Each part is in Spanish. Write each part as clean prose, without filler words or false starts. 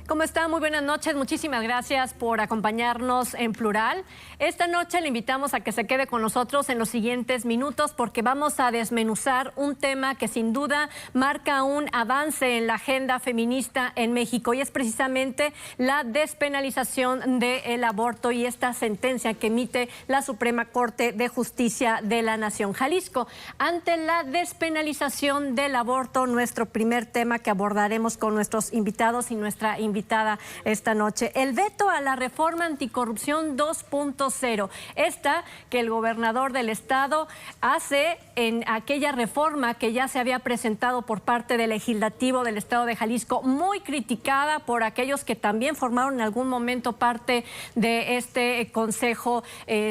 ¿Cómo está? Muy buenas noches. Muchísimas gracias por acompañarnos en Plural. Esta noche le invitamos a que se quede con nosotros en los siguientes minutos porque vamos a desmenuzar un tema que sin duda marca un avance en la agenda feminista en México y es precisamente la despenalización del aborto y esta sentencia que emite la Suprema Corte de Justicia de la Nación. Jalisco, ante la despenalización del aborto, nuestro primer tema que abordaremos con nuestros invitados y nuestra invitada esta noche, el veto a la reforma anticorrupción 2.0, esta que el gobernador del estado hace en aquella reforma que ya se había presentado por parte del legislativo del estado de Jalisco, muy criticada por aquellos que también formaron en algún momento parte de este Consejo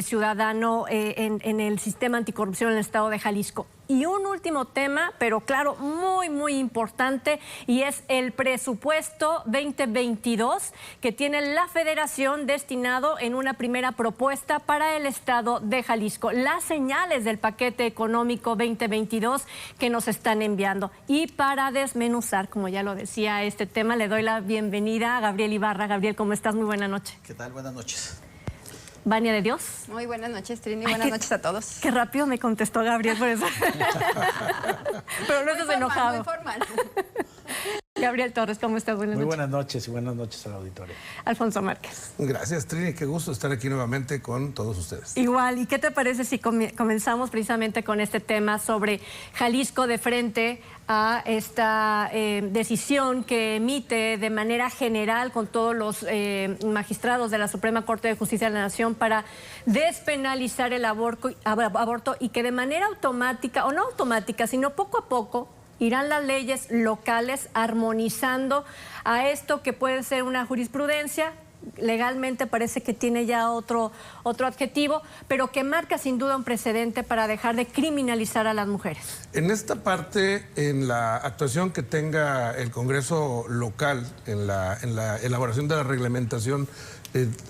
Ciudadano en el sistema anticorrupción en el estado de Jalisco. Y un último tema, pero claro, muy importante, y es el presupuesto 2022 que tiene la Federación destinado en una primera propuesta para el estado de Jalisco. Las señales del paquete económico 2022 que nos están enviando. Y para desmenuzar, como ya lo decía, este tema, le doy la bienvenida a Gabriel Ibarra. Gabriel, ¿cómo estás? Muy buena noche. ¿Qué tal? Buenas noches. Vania de Dios. Muy buenas noches, Trini. Buenas noches a todos. Qué rápido me contestó Gabriel por eso. Pero no estás enojado. Muy formal. Gabriel Torres, ¿cómo estás? Buenas noches. Muy buenas noches y buenas noches al auditorio. Alfonso Márquez. Gracias, Trini. Qué gusto estar aquí nuevamente con todos ustedes. Igual. ¿Y qué te parece si comenzamos precisamente con este tema sobre Jalisco de frente a esta decisión que emite de manera general con todos los magistrados de la Suprema Corte de Justicia de la Nación para despenalizar el aborto y que de manera automática, o no automática, sino poco a poco, irán las leyes locales armonizando a esto que puede ser una jurisprudencia? Legalmente parece que tiene ya otro adjetivo, pero que marca sin duda un precedente para dejar de criminalizar a las mujeres. En esta parte, en la actuación que tenga el Congreso local, en la elaboración de la reglamentación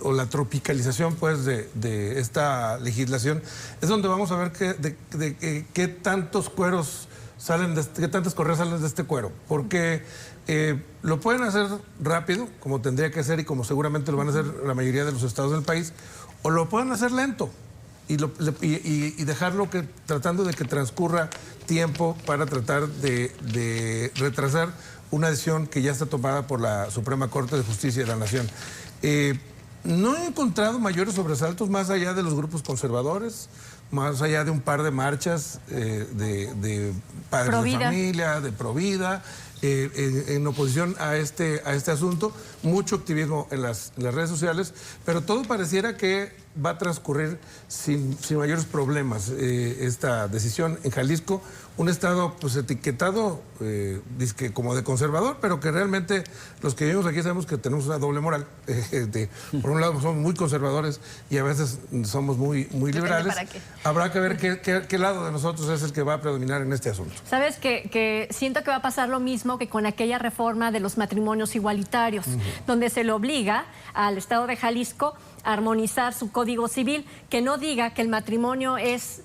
o la tropicalización pues de esta legislación, es donde vamos a ver qué tantos cueros salen qué tantas correas salen de este cuero, porque lo pueden hacer rápido, como tendría que ser y como seguramente lo van a hacer la mayoría de los estados del país, o lo pueden hacer lento y dejarlo tratando de que transcurra tiempo para tratar de retrasar una decisión que ya está tomada por la Suprema Corte de Justicia de la Nación. No he encontrado mayores sobresaltos más allá de los grupos conservadores, más allá de un par de marchas de padres Provida. de familia, de Provida, en oposición a este asunto, mucho activismo en las redes sociales, pero todo pareciera que va a transcurrir sin mayores problemas esta decisión en Jalisco, un estado pues etiquetado como de conservador, pero que realmente los que vivimos aquí sabemos que tenemos una doble moral. Por un lado somos muy conservadores y a veces somos muy liberales. ¿Para qué? Habrá que ver qué lado de nosotros es el que va a predominar en este asunto. Sabes que siento que va a pasar lo mismo que con aquella reforma de los matrimonios igualitarios, donde se le obliga al estado de Jalisco a armonizar su código civil, que no diga que el matrimonio es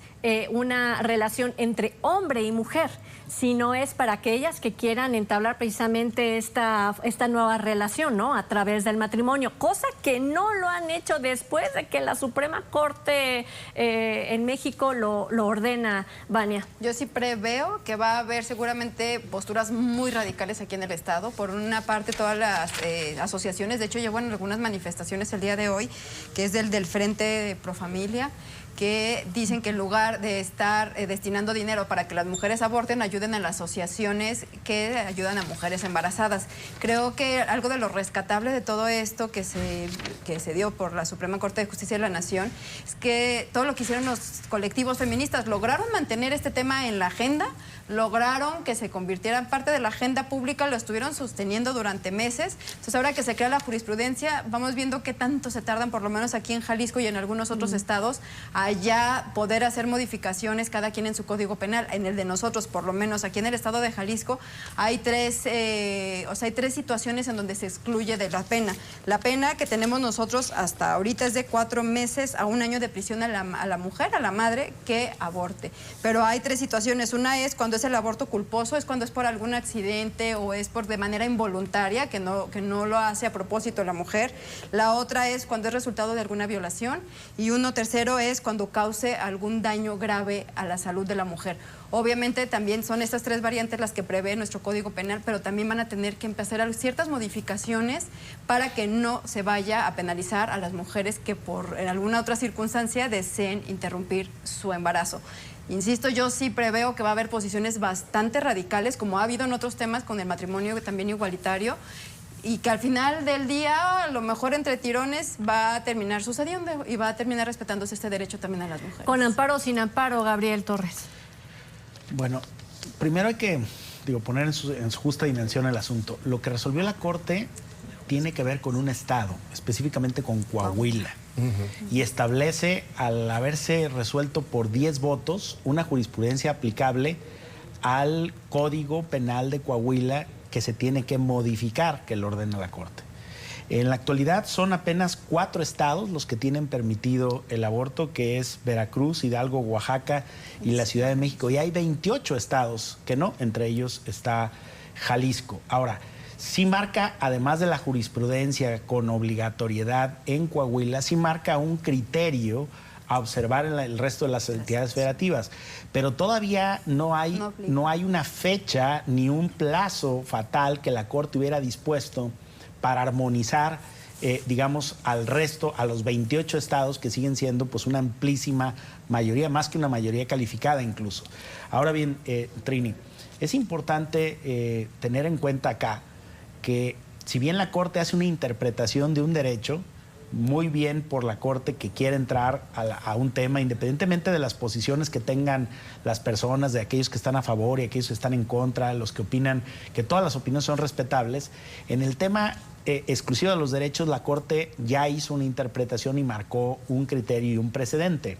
una relación entre hombre y mujer, sino es para aquellas que quieran entablar precisamente esta nueva relación, ¿no? A través del matrimonio, cosa que no lo han hecho después de que la Suprema Corte en México lo ordena, Vania. Yo sí preveo que va a haber seguramente posturas muy radicales aquí en el estado. Por una parte, todas las asociaciones, de hecho llevan algunas manifestaciones el día de hoy, que es del Frente Pro Familia, que dicen que en lugar de estar destinando dinero para que las mujeres aborten, ayuden a las asociaciones que ayudan a mujeres embarazadas. Creo que algo de lo rescatable de todo esto que se dio por la Suprema Corte de Justicia de la Nación es que todo lo que hicieron los colectivos feministas lograron mantener este tema en la agenda, lograron que se convirtiera en parte de la agenda pública, lo estuvieron sosteniendo durante meses. Entonces ahora que se crea la jurisprudencia, vamos viendo qué tanto se tardan, por lo menos aquí en Jalisco y en algunos otros estados, allá poder hacer modificaciones cada quien en su código penal. En el de nosotros, por lo menos aquí en el estado de Jalisco, hay tres situaciones en donde se excluye de la pena. La pena que tenemos nosotros hasta ahorita es de 4 meses a 1 año de prisión a la mujer, a la madre que aborte. Pero hay 3 situaciones. Una es cuando es el aborto culposo, es cuando es por algún accidente o es por de manera involuntaria, que no lo hace a propósito la mujer. La otra es cuando es resultado de alguna violación. Y tercero es cuando cause algún daño grave a la salud de la mujer. Obviamente también son estas 3 variantes las que prevé nuestro Código Penal, pero también van a tener que empezar a hacer ciertas modificaciones para que no se vaya a penalizar a las mujeres que en alguna otra circunstancia deseen interrumpir su embarazo. Insisto, yo sí preveo que va a haber posiciones bastante radicales, como ha habido en otros temas con el matrimonio también igualitario, y que al final del día, a lo mejor entre tirones, va a terminar sucediendo y va a terminar respetándose este derecho también a las mujeres. ¿Con amparo o sin amparo, Gabriel Torres? Bueno, primero hay que poner en su justa dimensión el asunto. Lo que resolvió la Corte tiene que ver con un estado, específicamente con Coahuila. Y establece, al haberse resuelto por 10 votos, una jurisprudencia aplicable al Código Penal de Coahuila que se tiene que modificar, que lo ordena la Corte. En la actualidad son apenas 4 estados los que tienen permitido el aborto, que es Veracruz, Hidalgo, Oaxaca y la Ciudad de México. Y hay 28 estados que no, entre ellos está Jalisco. Ahora, sí marca, además de la jurisprudencia con obligatoriedad en Coahuila, sí marca un criterio a observar en el resto de las entidades federativas. Pero todavía no hay una fecha ni un plazo fatal que la Corte hubiera dispuesto para armonizar, al resto, a los 28 estados que siguen siendo pues una amplísima mayoría, más que una mayoría calificada incluso. Ahora bien, Trini, es importante tener en cuenta acá que si bien la Corte hace una interpretación de un derecho, muy bien por la Corte que quiere entrar a un tema, independientemente de las posiciones que tengan las personas, de aquellos que están a favor y aquellos que están en contra, los que opinan que todas las opiniones son respetables. En el tema exclusivo de los derechos, la Corte ya hizo una interpretación y marcó un criterio y un precedente.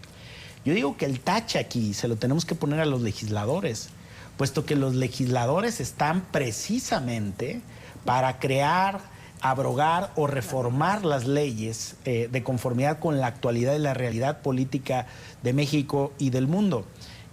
Yo digo que el tache aquí se lo tenemos que poner a los legisladores, puesto que los legisladores están precisamente para crear, abrogar o reformar las leyes de conformidad con la actualidad y la realidad política de México y del mundo.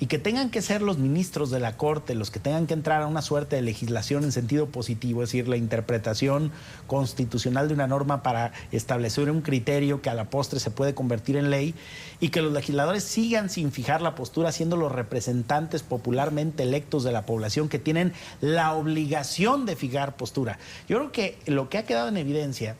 Y que tengan que ser los ministros de la Corte los que tengan que entrar a una suerte de legislación en sentido positivo, es decir, la interpretación constitucional de una norma para establecer un criterio que a la postre se puede convertir en ley, y que los legisladores sigan sin fijar la postura, siendo los representantes popularmente electos de la población que tienen la obligación de fijar postura. Yo creo que lo que ha quedado en evidencia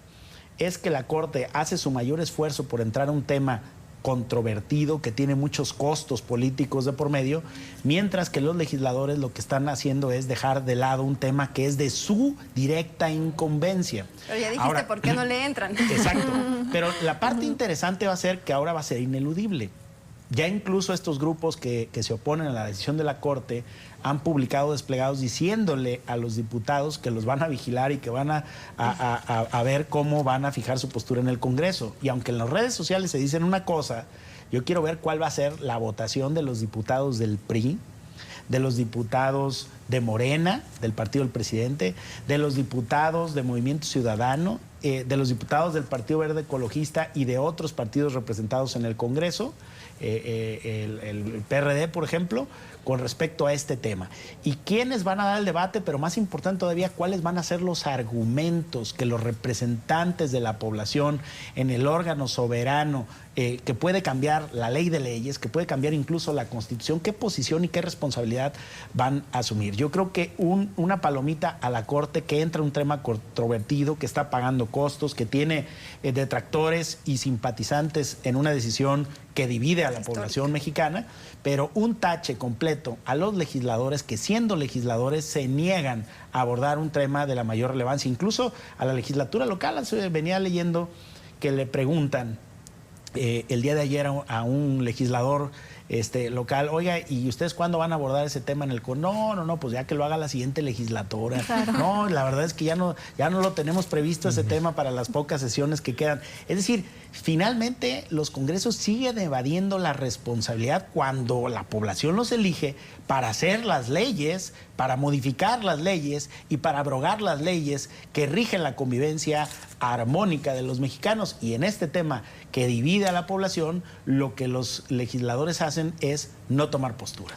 es que la Corte hace su mayor esfuerzo por entrar a un tema controvertido, que tiene muchos costos políticos de por medio, mientras que los legisladores lo que están haciendo es dejar de lado un tema que es de su directa incumbencia. Pero ya dijiste, ahora, ¿por qué no le entran? Exacto, pero la parte interesante va a ser que ahora va a ser ineludible. Ya incluso estos grupos que se oponen a la decisión de la Corte han publicado desplegados diciéndole a los diputados que los van a vigilar y que van a ver cómo van a fijar su postura en el Congreso. Y aunque en las redes sociales se dicen una cosa, yo quiero ver cuál va a ser la votación de los diputados del PRI, de los diputados de Morena, del partido del presidente, de los diputados de Movimiento Ciudadano, de los diputados del Partido Verde Ecologista y de otros partidos representados en el Congreso, el PRD, por ejemplo, con respecto a este tema. ¿Y quiénes van a dar el debate? Pero más importante todavía, ¿cuáles van a ser los argumentos que los representantes de la población en el órgano soberano que puede cambiar la ley de leyes, que puede cambiar incluso la Constitución, qué posición y qué responsabilidad van a asumir? Yo creo que una palomita a la Corte, que entra un tema controvertido, que está pagando costos, que tiene detractores y simpatizantes en una decisión que divide a la población mexicana, pero un tache completo a los legisladores que, siendo legisladores, se niegan a abordar un tema de la mayor relevancia. Incluso a la legislatura local, venía leyendo que le preguntan el día de ayer a un legislador local. Oiga, ¿y ustedes cuándo van a abordar ese tema en el No, pues ya que lo haga la siguiente legislatura. Claro. No, la verdad es que ya no lo tenemos previsto ese tema para las pocas sesiones que quedan. Es decir, finalmente los congresos siguen evadiendo la responsabilidad cuando la población los elige para hacer las leyes, para modificar las leyes y para abrogar las leyes que rigen la convivencia armónica de los mexicanos. Y en este tema que divide a la población, lo que los legisladores hacen es no tomar postura.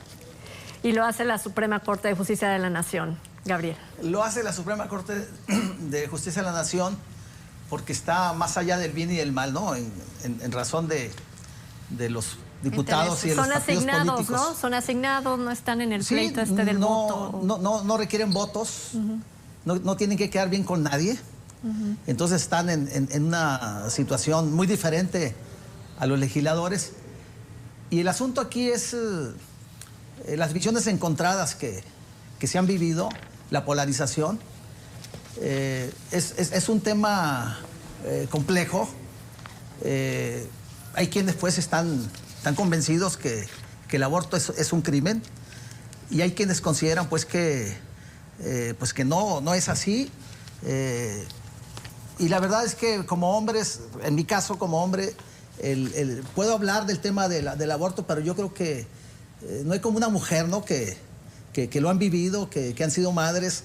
Y lo hace la Suprema Corte de Justicia de la Nación, Gabriel. Lo hace la Suprema Corte de Justicia de la Nación porque está más allá del bien y del mal, ¿no? En razón de los diputados y de los partidos políticos. ¿No? Son asignados, no están en el pleito del voto. No requieren votos, no tienen que quedar bien con nadie. Entonces están en una situación muy diferente a los legisladores. Y el asunto aquí es las visiones encontradas que se han vivido, la polarización. Es un tema complejo. Hay quienes pues están convencidos que el aborto es un crimen, y hay quienes consideran pues que no es así. Y la verdad es que como hombres, en mi caso como hombre, puedo hablar del tema del aborto, pero yo creo que no hay como una mujer, ¿no? que lo han vivido, que han sido madres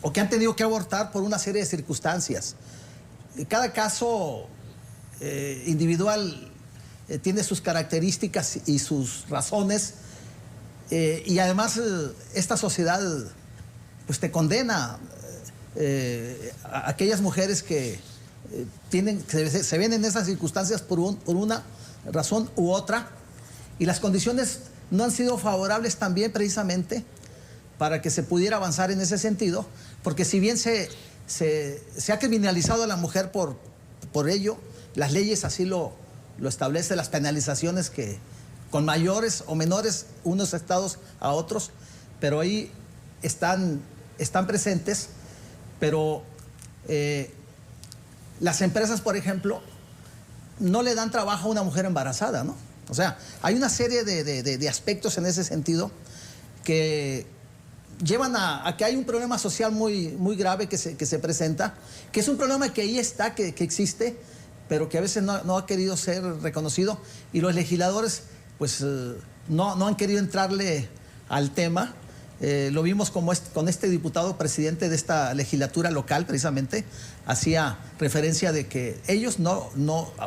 o que han tenido que abortar por una serie de circunstancias. Cada caso individual tiene sus características y sus razones, y además esta sociedad pues te condena a aquellas mujeres que se ven en esas circunstancias por una razón u otra, y las condiciones no han sido favorables también precisamente para que se pudiera avanzar en ese sentido, porque si bien se ha criminalizado a la mujer por ello, las leyes así lo establecen, las penalizaciones que con mayores o menores unos estados a otros, pero ahí están presentes. Pero las empresas, por ejemplo, no le dan trabajo a una mujer embarazada, ¿no? O sea, hay una serie de aspectos en ese sentido que llevan a que hay un problema social muy grave que se presenta, que es un problema que ahí está, que existe, pero que a veces no ha querido ser reconocido, y los legisladores pues no han querido entrarle al tema. Lo vimos con este diputado presidente de esta legislatura local, precisamente, hacía referencia de que ellos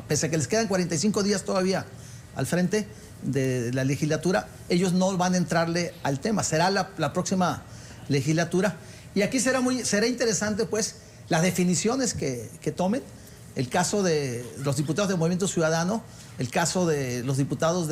pese a que les quedan 45 días todavía al frente de la legislatura, ellos no van a entrarle al tema. Será la próxima legislatura. Y aquí será interesante, pues, las definiciones que tomen. El caso de los diputados del Movimiento Ciudadano, el caso de los diputados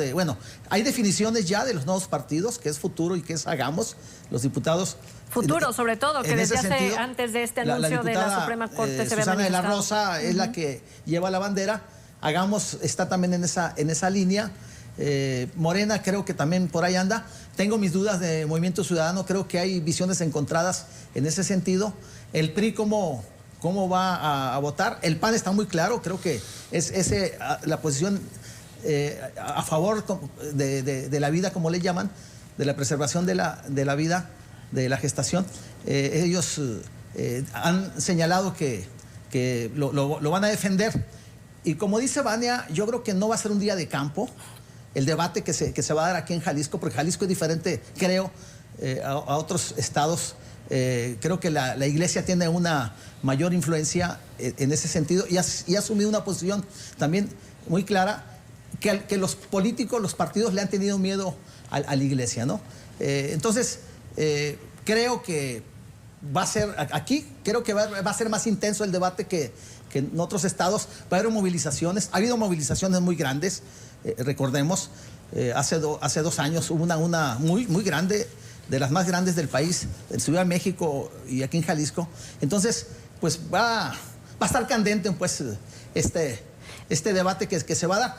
hay definiciones ya de los nuevos partidos, que es Futuro y que es Hagamos, los diputados... Futuro, sobre todo, que desde antes de este anuncio de la Suprema Corte se ve manifestado. Susana de la Rosa es la que lleva la bandera. Hagamos está también en esa línea. Morena creo que también por ahí anda. Tengo mis dudas de Movimiento Ciudadano, creo que hay visiones encontradas en ese sentido. El PRI, ¿cómo va a votar? El PAN está muy claro, creo que es la posición a favor de la vida, como le llaman, de la preservación de la vida, de la gestación. Ellos han señalado que lo van a defender. Y como dice Vania, yo creo que no va a ser un día de campo el debate que se va a dar aquí en Jalisco, porque Jalisco es diferente, creo, a otros estados. Creo que la Iglesia tiene una mayor influencia en ese sentido, y ha asumido una posición también muy clara que los políticos, los partidos le han tenido miedo a la Iglesia, ¿no? Entonces, creo que va a ser, aquí creo que va a ser más intenso el debate que en otros estados. Va a haber movilizaciones, ha habido movilizaciones muy grandes, recordemos, hace 2 años hubo una muy grande, de las más grandes del país, en Ciudad de México y aquí en Jalisco. Entonces, pues va a estar candente, pues, este debate que se va a dar.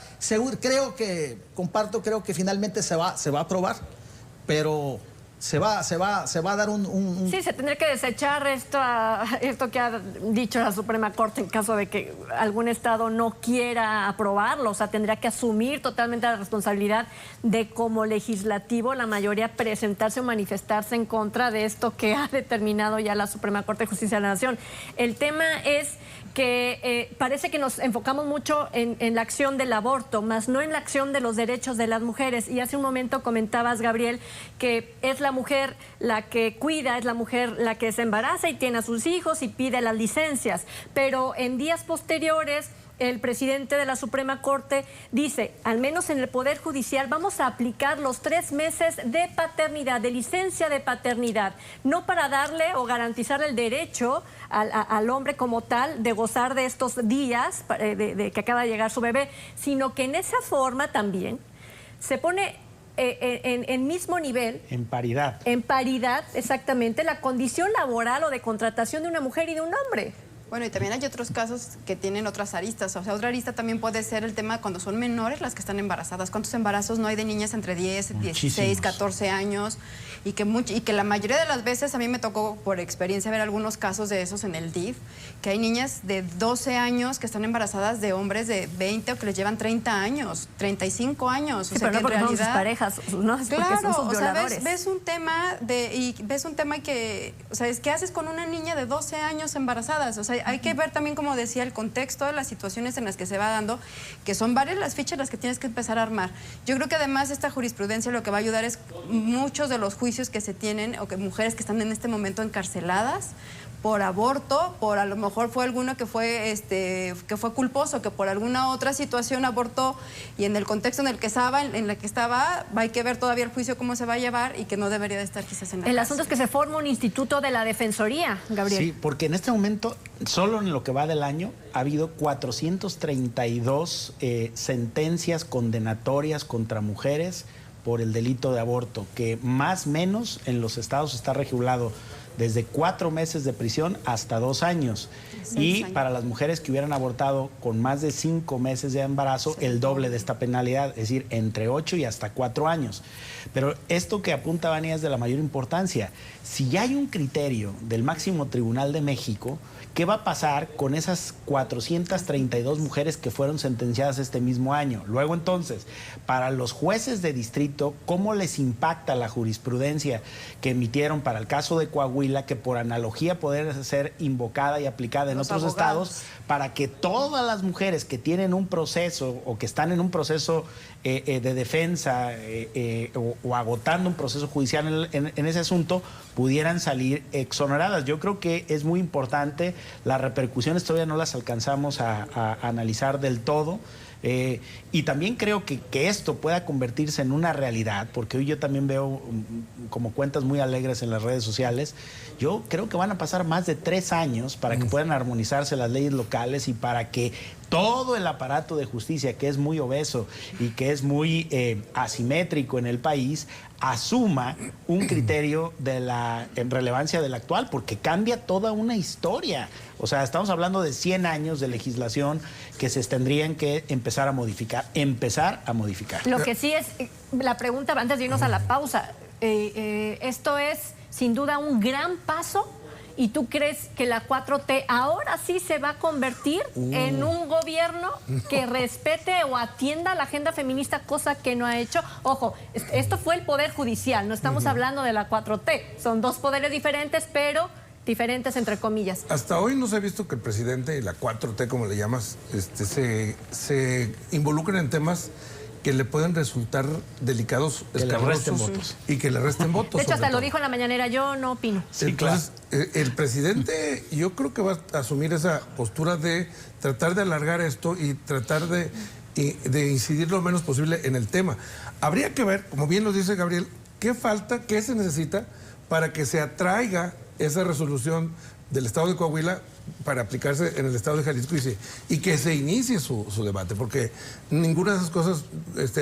Creo que finalmente se va a aprobar, pero se va a dar un... Sí, se tendría que desechar esto que ha dicho la Suprema Corte en caso de que algún estado no quiera aprobarlo. O sea, tendría que asumir totalmente la responsabilidad de, como legislativo, la mayoría presentarse o manifestarse en contra de esto que ha determinado ya la Suprema Corte de Justicia de la Nación. El tema es que parece que nos enfocamos mucho en la acción del aborto, más no en la acción de los derechos de las mujeres. Y hace un momento comentabas, Gabriel, que es la mujer la que cuida, es la mujer la que se embaraza y tiene a sus hijos y pide las licencias. Pero en días posteriores, el presidente de la Suprema Corte dice, al menos en el Poder Judicial, vamos a aplicar los 3 meses de paternidad, de licencia de paternidad, no para darle o garantizar el derecho al hombre como tal de gozar de estos días de que acaba de llegar su bebé, sino que en esa forma también se pone en mismo nivel. En paridad. En paridad, exactamente, la condición laboral o de contratación de una mujer y de un hombre. Bueno, y también hay otros casos que tienen otras aristas. O sea, otra arista también puede ser el tema cuando son menores las que están embarazadas. ¿Cuántos embarazos no hay de niñas entre 10, 16, 14 años? Y que la mayoría de las veces, a mí me tocó por experiencia ver algunos casos de esos en el DIF, que hay niñas de 12 años que están embarazadas de hombres de 20 o que les llevan 30 años, 35 años. Sí, o sea, pero que no porque en son sus parejas, no es porque son sus violadores. O sea, ves un tema que, o sea, ¿qué haces con una niña de 12 años embarazadas? O sea, hay que ver también, como decía, el contexto de las situaciones en las que se va dando, que son varias las fichas las que tienes que empezar a armar. Yo creo que además esta jurisprudencia lo que va a ayudar es muchos de los juicios que se tienen, o que mujeres que están en este momento encarceladas por aborto, por a lo mejor fue alguno que fue culposo, que por alguna otra situación abortó, y en el contexto en el que estaba, hay que ver todavía el juicio cómo se va a llevar y que no debería de estar quizás en la El cárcel. asunto es que se forma un instituto de la Defensoría, Gabriel. Sí, porque en este momento, solo en lo que va del año, ha habido 432 sentencias condenatorias contra mujeres por el delito de aborto, que más o menos en los estados está regulado desde 4 meses de prisión hasta 2 años. Y para las mujeres que hubieran abortado con más de 5 meses de embarazo, el doble de esta penalidad, es decir, entre 8 y hasta 4 años. Pero esto que apunta Vania es de la mayor importancia. Si ya hay un criterio del máximo tribunal de México, ¿qué va a pasar con esas 432 mujeres que fueron sentenciadas este mismo año? Luego, entonces, para los jueces de distrito, ¿cómo les impacta la jurisprudencia que emitieron para el caso de Coahuila, que por analogía puede ser invocada y aplicada en otros estados, para que todas las mujeres que tienen un proceso o que están en un proceso de defensa o agotando un proceso judicial en ese asunto, pudieran salir exoneradas? Yo creo que es muy importante. Las repercusiones todavía no las alcanzamos a analizar del todo. Y también creo que esto pueda convertirse en una realidad, porque hoy yo también veo como cuentas muy alegres en las redes sociales. Yo creo que van a pasar más de 3 años para que puedan armonizarse las leyes locales y para que todo el aparato de justicia, que es muy obeso y que es muy asimétrico en el país, asuma un criterio de la relevancia del actual, porque cambia toda una historia. O sea, estamos hablando de 100 años de legislación que se tendrían que empezar a modificar. Lo que sí es, la pregunta antes de irnos a la pausa, esto es sin duda un gran paso. ¿Y tú crees que la 4T ahora sí se va a convertir en un gobierno que respete o atienda la agenda feminista, cosa que no ha hecho? Ojo, esto fue el Poder Judicial, no estamos hablando de la 4T. Son 2 poderes diferentes, pero diferentes entre comillas. Hasta hoy no se ha visto que el presidente y la 4T, como le llamas, se involucren en temas que le pueden resultar delicados, que le resten votos. Y que le resten votos. De hecho, hasta lo dijo en la mañanera, yo no opino. Sí, entonces, claro. El presidente yo creo que va a asumir esa postura de tratar de alargar esto y tratar de incidir lo menos posible en el tema. Habría que ver, como bien lo dice Gabriel, qué falta, qué se necesita para que se atraiga esa resolución del Estado de Coahuila para aplicarse en el Estado de Jalisco y que se inicie su debate, porque ninguna de esas cosas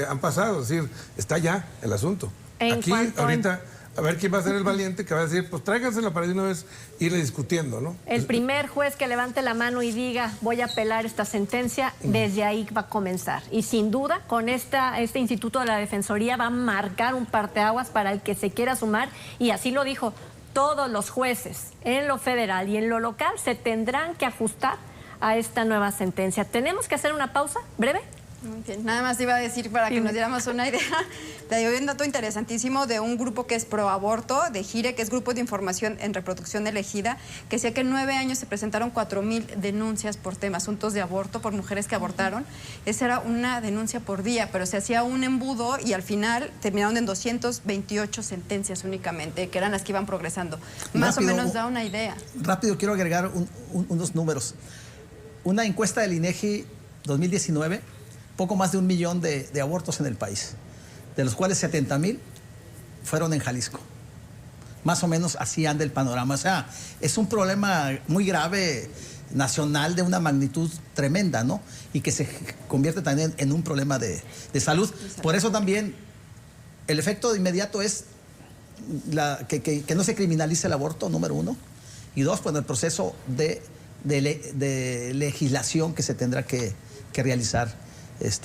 han pasado, es decir, está ya el asunto. Aquí ahorita A ver quién va a ser el valiente que va a decir, pues tráigansela para de una vez irle discutiendo, ¿no? El primer juez que levante la mano y diga voy a apelar esta sentencia, desde ahí va a comenzar. Y sin duda, con este Instituto de la Defensoría va a marcar un parteaguas para el que se quiera sumar, y así lo dijo, todos los jueces en lo federal y en lo local se tendrán que ajustar a esta nueva sentencia. ¿Tenemos que hacer una pausa breve? Muy bien. Nada más iba a decir para que nos diéramos una idea. Te doy un dato interesantísimo de un grupo que es pro aborto, de GIRE, que es Grupo de Información en Reproducción Elegida, que decía que en 9 años se presentaron 4,000 denuncias por asuntos de aborto, por mujeres que abortaron. Esa era una denuncia por día, pero se hacía un embudo y al final terminaron en 228 sentencias únicamente, que eran las que iban progresando. Más Rápido, o menos da una idea. Rápido, quiero agregar unos números. Una encuesta del INEGI 2019, poco más de 1 millón de abortos en el país, de los cuales 70,000 fueron en Jalisco. Más o menos así anda el panorama. O sea, es un problema muy grave nacional de una magnitud tremenda, ¿no? Y que se convierte también en un problema de salud. Por eso también el efecto inmediato es que no se criminalice el aborto, número 1. Y 2, pues el proceso de legislación que se tendrá que realizar,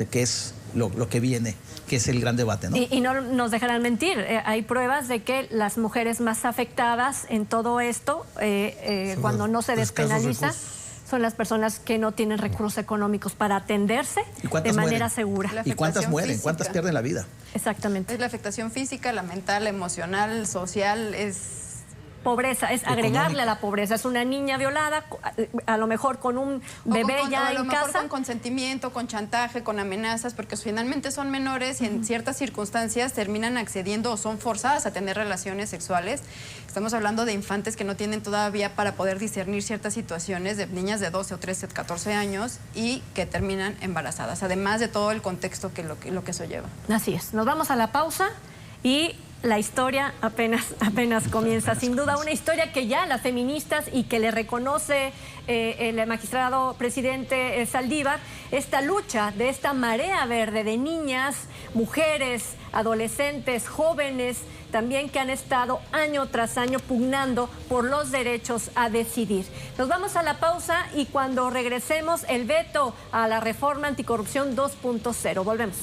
que es lo que viene, que es el gran debate, ¿no? Y no nos dejarán mentir, hay pruebas de que las mujeres más afectadas en todo esto, cuando no se despenaliza, son las personas que no tienen recursos económicos para atenderse de manera segura. ¿Y cuántas mueren? ¿Cuántas pierden la vida? Exactamente. Es la afectación física, la mental, la emocional, social, es... Pobreza, es agregarle a la pobreza. Es una niña violada, a lo mejor con un bebé ya en casa. Con consentimiento, con chantaje, con amenazas, porque finalmente son menores y en ciertas circunstancias terminan accediendo o son forzadas a tener relaciones sexuales. Estamos hablando de infantes que no tienen todavía para poder discernir ciertas situaciones, de niñas de 12 o 13, 14 años y que terminan embarazadas, además de todo el contexto que lo que eso lleva. Así es. Nos vamos a la pausa y la historia apenas comienza. Sin duda, una historia que ya las feministas y que le reconoce el magistrado presidente Saldívar, esta lucha de esta marea verde de niñas, mujeres, adolescentes, jóvenes, también que han estado año tras año pugnando por los derechos a decidir. Nos vamos a la pausa y cuando regresemos, el veto a la reforma anticorrupción 2.0. Volvemos.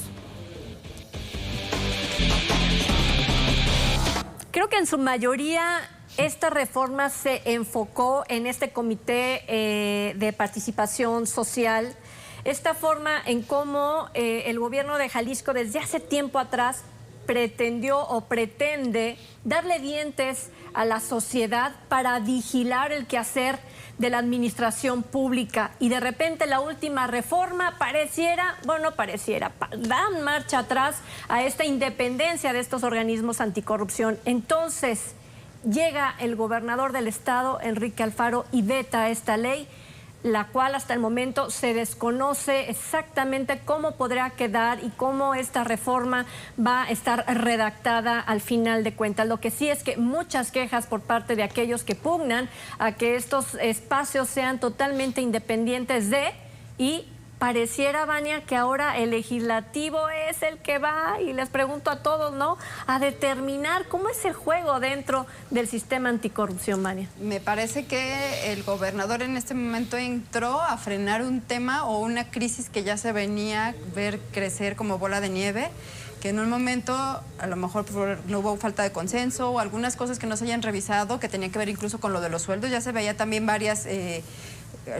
Creo que en su mayoría esta reforma se enfocó en este comité de participación social, esta forma en cómo el gobierno de Jalisco desde hace tiempo atrás pretendió o pretende darle dientes a la sociedad para vigilar el quehacer de la administración pública, y de repente la última reforma dan marcha atrás a esta independencia de estos organismos anticorrupción. Entonces llega el gobernador del estado, Enrique Alfaro, y veta esta ley, la cual hasta el momento se desconoce exactamente cómo podrá quedar y cómo esta reforma va a estar redactada al final de cuentas. Lo que sí es que muchas quejas por parte de aquellos que pugnan a que estos espacios sean totalmente independientes de, y pareciera, Vania, que ahora el legislativo es el que va, y les pregunto a todos, ¿no?, a determinar cómo es el juego dentro del sistema anticorrupción, Vania. Me parece que el gobernador en este momento entró a frenar un tema o una crisis que ya se venía a ver crecer como bola de nieve, que en un momento a lo mejor no hubo falta de consenso o algunas cosas que no se hayan revisado, que tenían que ver incluso con lo de los sueldos. Ya se veía también varias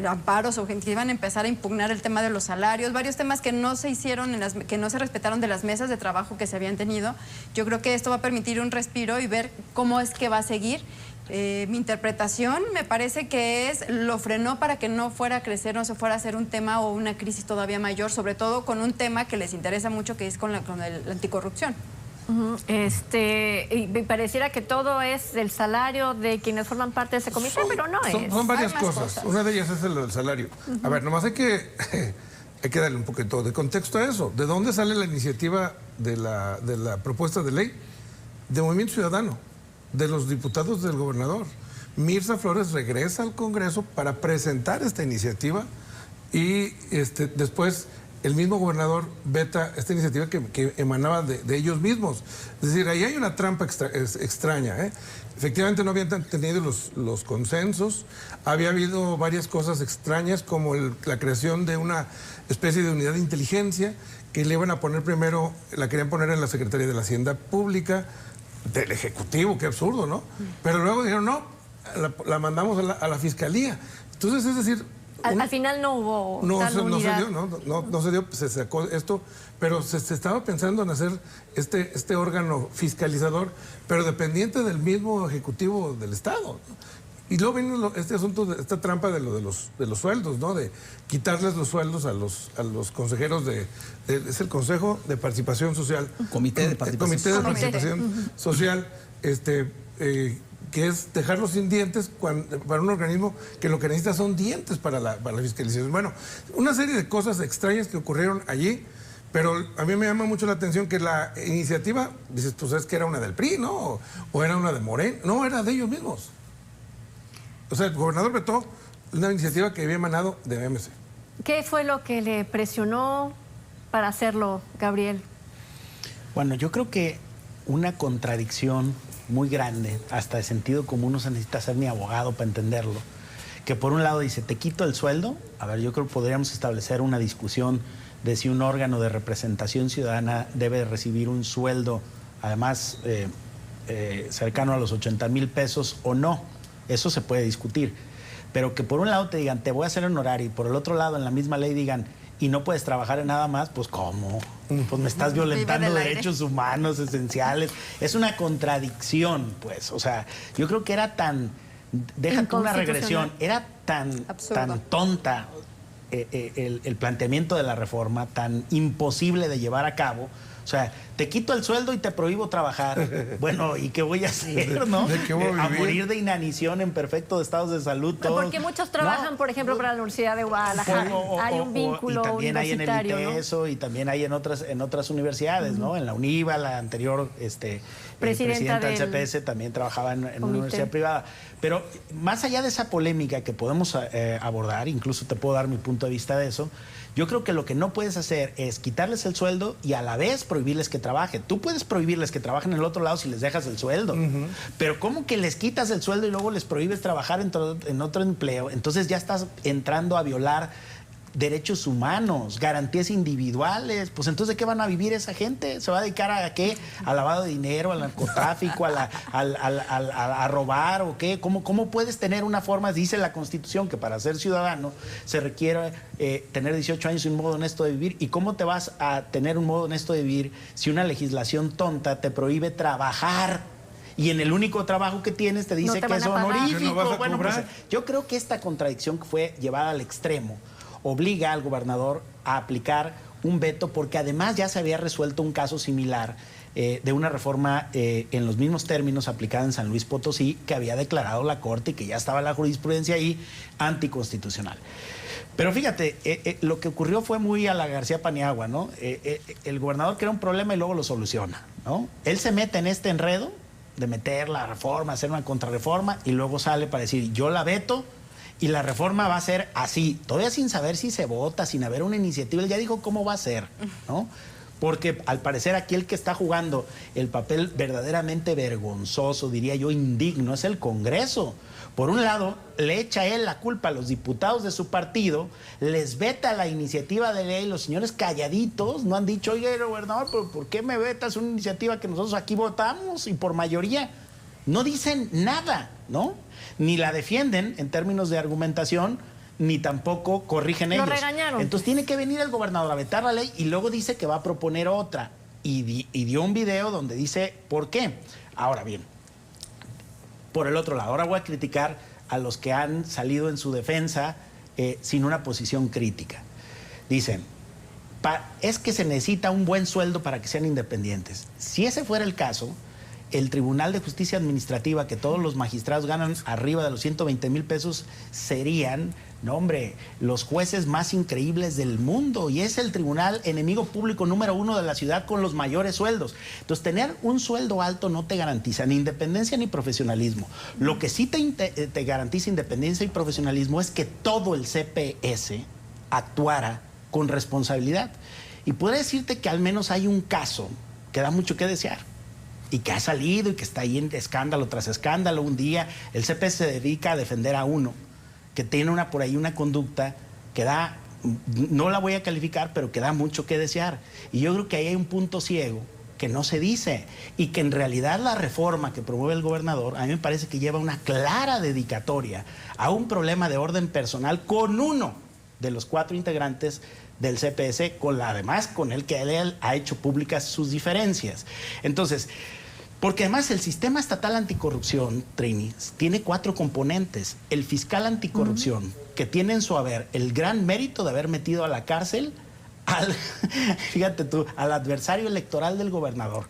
amparos o que iban a empezar a impugnar el tema de los salarios, varios temas que no se hicieron, que no se respetaron de las mesas de trabajo que se habían tenido. Yo creo que esto va a permitir un respiro y ver cómo es que va a seguir. Mi interpretación me parece que lo frenó para que no fuera a crecer, no se fuera a hacer un tema o una crisis todavía mayor, sobre todo con un tema que les interesa mucho, que es con la anticorrupción. Y pareciera que todo es el salario de quienes forman parte de ese comité, pero no es. Son varias cosas. Una de ellas es el salario. A ver, nomás hay que darle un poquito de contexto a eso. ¿De dónde sale la iniciativa de la propuesta de ley? De Movimiento Ciudadano, de los diputados del gobernador. Mirza Flores regresa al Congreso para presentar esta iniciativa y después el mismo gobernador veta esta iniciativa que emanaba de ellos mismos. Es decir, ahí hay una trampa extraña, ¿eh? Efectivamente no habían tenido los consensos, había habido varias cosas extrañas como la creación de una especie de unidad de inteligencia que le iban a poner primero, la querían poner en la Secretaría de la Hacienda Pública, del Ejecutivo, qué absurdo, ¿no? Pero luego dijeron, no, la mandamos a la Fiscalía. Entonces, es decir... Al final no hubo tal unidad. No se dio, se sacó esto, pero se estaba pensando en hacer este órgano fiscalizador, pero dependiente del mismo Ejecutivo del Estado, ¿no? Y luego viene este asunto, esta trampa de los sueldos, ¿no? De quitarles los sueldos a los consejeros es el Consejo de Participación Social. Comité de Participación Social, que es dejarlos sin dientes para un organismo que lo que necesita son dientes para la fiscalización. Bueno, una serie de cosas extrañas que ocurrieron allí, pero a mí me llama mucho la atención que la iniciativa, dices, pues es que era una del PRI, ¿no? O era una de Morena. No, era de ellos mismos. O sea, el gobernador vetó una iniciativa que había emanado de MC. ¿Qué fue lo que le presionó para hacerlo, Gabriel? Bueno, yo creo que una contradicción muy grande, hasta de sentido común, no se necesita ser ni abogado para entenderlo, que por un lado dice, te quito el sueldo. A ver, yo creo que podríamos establecer una discusión de si un órgano de representación ciudadana debe recibir un sueldo, además cercano a los 80,000 pesos o no. Eso se puede discutir. Pero que por un lado te digan, te voy a hacer honorario, y por el otro lado en la misma ley digan, y no puedes trabajar en nada más, pues ¿cómo? Pues me estás violentando derechos humanos esenciales. Es una contradicción, pues. O sea, yo creo que era tan, déjate una regresión, era tan tonta el planteamiento de la reforma, tan imposible de llevar a cabo. O sea, te quito el sueldo y te prohíbo trabajar. Bueno, ¿y qué voy a hacer, no? ¿De qué voy a vivir? morir de inanición en perfectos estados de salud. Todos, porque muchos trabajan, ¿no? Por ejemplo, para la Universidad de Guadalajara. Hay un vínculo y también universitario, hay en el ITESO, ¿no? Y también hay en otras universidades, ¿no? En la UNIVA, la anterior presidenta del CPS también trabajaba en una universidad privada. Pero más allá de esa polémica que podemos abordar, incluso te puedo dar mi punto de vista de eso, yo creo que lo que no puedes hacer es quitarles el sueldo y a la vez prohibirles que trabajen. Tú puedes prohibirles que trabajen en el otro lado si les dejas el sueldo. Pero ¿cómo que les quitas el sueldo y luego les prohíbes trabajar en otro empleo? Entonces ya estás entrando a violar derechos humanos, garantías individuales. Pues entonces, ¿de qué van a vivir esa gente? ¿Se va a dedicar a qué? ¿Al lavado de dinero, al narcotráfico, a robar o qué? ¿Cómo puedes tener una forma? Dice la Constitución que para ser ciudadano se requiere tener 18 años y un modo honesto de vivir. ¿Y cómo te vas a tener un modo honesto de vivir si una legislación tonta te prohíbe trabajar? Y en el único trabajo que tienes te dice que es honorífico. Bueno, pues, yo creo que esta contradicción que fue llevada al extremo obliga al gobernador a aplicar un veto, porque además ya se había resuelto un caso similar de una reforma en los mismos términos aplicada en San Luis Potosí, que había declarado la Corte y que ya estaba la jurisprudencia ahí anticonstitucional. Pero fíjate, lo que ocurrió fue muy a la García Paniagua, ¿no? El gobernador crea un problema y luego lo soluciona, ¿no? Él se mete en este enredo de meter la reforma, hacer una contrarreforma, y luego sale para decir, yo la veto, y la reforma va a ser así, todavía sin saber si se vota, sin haber una iniciativa. Él ya dijo cómo va a ser, ¿no? Porque al parecer aquí el que está jugando el papel verdaderamente vergonzoso, diría yo, indigno, es el Congreso. Por un lado, le echa él la culpa a los diputados de su partido, les veta la iniciativa de ley, los señores calladitos no han dicho, oye, gobernador, ¿pero por qué me vetas una iniciativa que nosotros aquí votamos y por mayoría? No dicen nada, ¿no? Ni la defienden en términos de argumentación, ni tampoco corrigen ellos. Lo regañaron. Entonces tiene que venir el gobernador a vetar la ley y luego dice que va a proponer otra. Y dio un video donde dice por qué. Ahora bien, por el otro lado, ahora voy a criticar a los que han salido en su defensa sin una posición crítica. Dicen, es que se necesita un buen sueldo para que sean independientes. Si ese fuera el caso, el Tribunal de Justicia Administrativa, que todos los magistrados ganan arriba de los 120,000 pesos, serían, no hombre, los jueces más increíbles del mundo. Y es el tribunal enemigo público número 1 de la ciudad con los mayores sueldos. Entonces, tener un sueldo alto no te garantiza ni independencia ni profesionalismo. Lo que sí te garantiza independencia y profesionalismo es que todo el CPS actuara con responsabilidad. Y puedo decirte que al menos hay un caso que da mucho que desear y que ha salido y que está ahí en escándalo tras escándalo. Un día el CPS se dedica a defender a uno que tiene por ahí una conducta que da, no la voy a calificar, pero que da mucho que desear. Y yo creo que ahí hay un punto ciego que no se dice y que en realidad la reforma que promueve el gobernador a mí me parece que lleva una clara dedicatoria a un problema de orden personal con uno de los 4 integrantes del CPS, además con el que él ha hecho públicas sus diferencias. Entonces, porque además el sistema estatal anticorrupción, Trini, tiene 4 componentes. El fiscal anticorrupción, que tiene en su haber el gran mérito de haber metido a la cárcel fíjate tú, al adversario electoral del gobernador.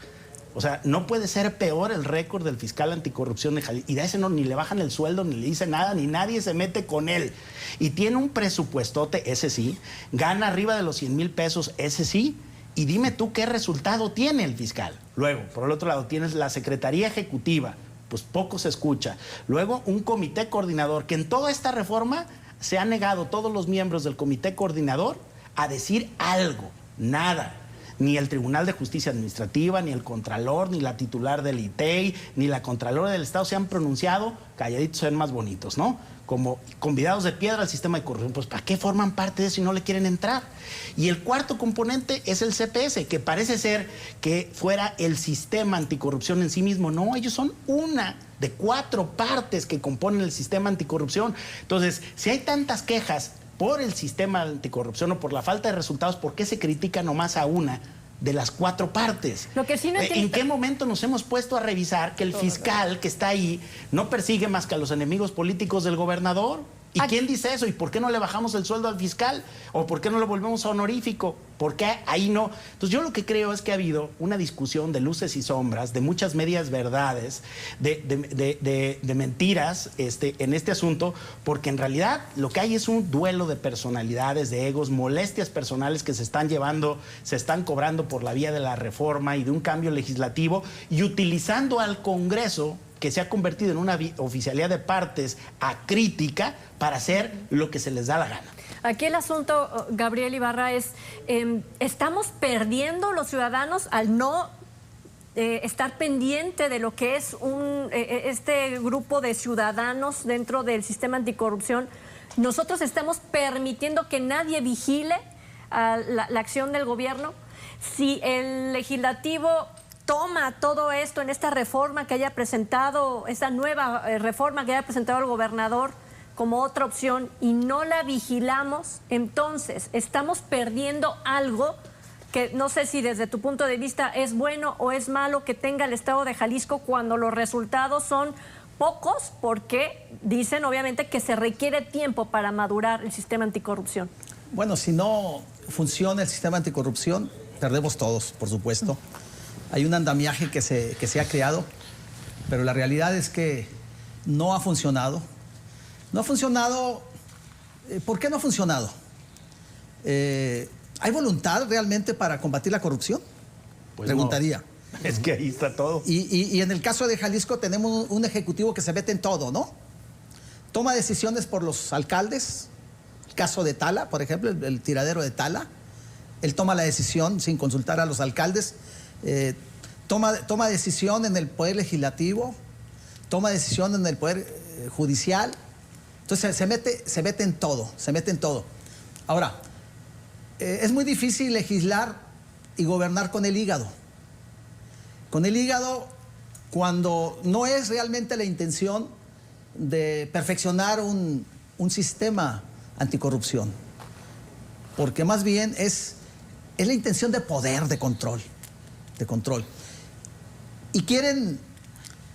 O sea, no puede ser peor el récord del fiscal anticorrupción de Jalisco. Y de ese no, ni le bajan el sueldo, ni le dice nada, ni nadie se mete con él. Y tiene un presupuestote, ese sí. Gana arriba de los 100,000 pesos, ese sí. Y dime tú qué resultado tiene el fiscal. Luego, por el otro lado, tienes la Secretaría Ejecutiva. Pues poco se escucha. Luego, un comité coordinador, que en toda esta reforma se han negado todos los miembros del comité coordinador a decir algo. Nada. Ni el Tribunal de Justicia Administrativa, ni el Contralor, ni la titular del ITEI, ni la Contralora del Estado se han pronunciado, calladitos son más bonitos, ¿no? Como convidados de piedra al sistema de corrupción. Pues ¿para qué forman parte de eso si no le quieren entrar? Y el cuarto componente es el CPS, que parece ser que fuera el sistema anticorrupción en sí mismo. No, ellos son una de 4 partes que componen el sistema anticorrupción. Entonces, si hay tantas quejas por el sistema anticorrupción o por la falta de resultados, ¿por qué se critica nomás a una de las 4 partes? Lo que sí no ¿En qué momento nos hemos puesto a revisar que el fiscal que está ahí no persigue más que a los enemigos políticos del gobernador? ¿Y quién dice eso? ¿Y por qué no le bajamos el sueldo al fiscal? ¿O por qué no lo volvemos a honorífico? ¿Por qué ahí no? Entonces yo lo que creo es que ha habido una discusión de luces y sombras, de muchas medias verdades, de mentiras en este asunto, porque en realidad lo que hay es un duelo de personalidades, de egos, molestias personales que se están llevando, se están cobrando por la vía de la reforma y de un cambio legislativo, y utilizando al Congreso, que se ha convertido en una oficialidad de partes acrítica, para hacer lo que se les da la gana. Aquí el asunto, Gabriel Ibarra, es estamos perdiendo los ciudadanos al no estar pendiente de lo que es este grupo de ciudadanos dentro del sistema anticorrupción. Nosotros estamos permitiendo que nadie vigile la acción del gobierno. Si el legislativo toma todo esto en esta reforma que haya presentado, esta nueva reforma que haya presentado el gobernador como otra opción y no la vigilamos, entonces estamos perdiendo algo que no sé si desde tu punto de vista es bueno o es malo que tenga el Estado de Jalisco cuando los resultados son pocos, porque dicen obviamente que se requiere tiempo para madurar el sistema anticorrupción. Bueno, si no funciona el sistema anticorrupción, perdemos todos, por supuesto. Hay un andamiaje que se ha creado, pero la realidad es que no ha funcionado. No ha funcionado. ¿Por qué no ha funcionado? ¿Hay voluntad realmente para combatir la corrupción? Pues preguntaría. No. Es que ahí está todo. Y en el caso de Jalisco tenemos un ejecutivo que se mete en todo, ¿no? Toma decisiones por los alcaldes. El caso de Tala, por ejemplo, el tiradero de Tala. Él toma la decisión sin consultar a los alcaldes. Toma decisión en el Poder Legislativo, toma decisión en el Poder Judicial. Entonces se mete en todo, se mete en todo. Ahora, es muy difícil legislar y gobernar con el hígado. Con el hígado, cuando no es realmente la intención de perfeccionar un sistema anticorrupción, porque más bien es la intención de poder, de control. Y quieren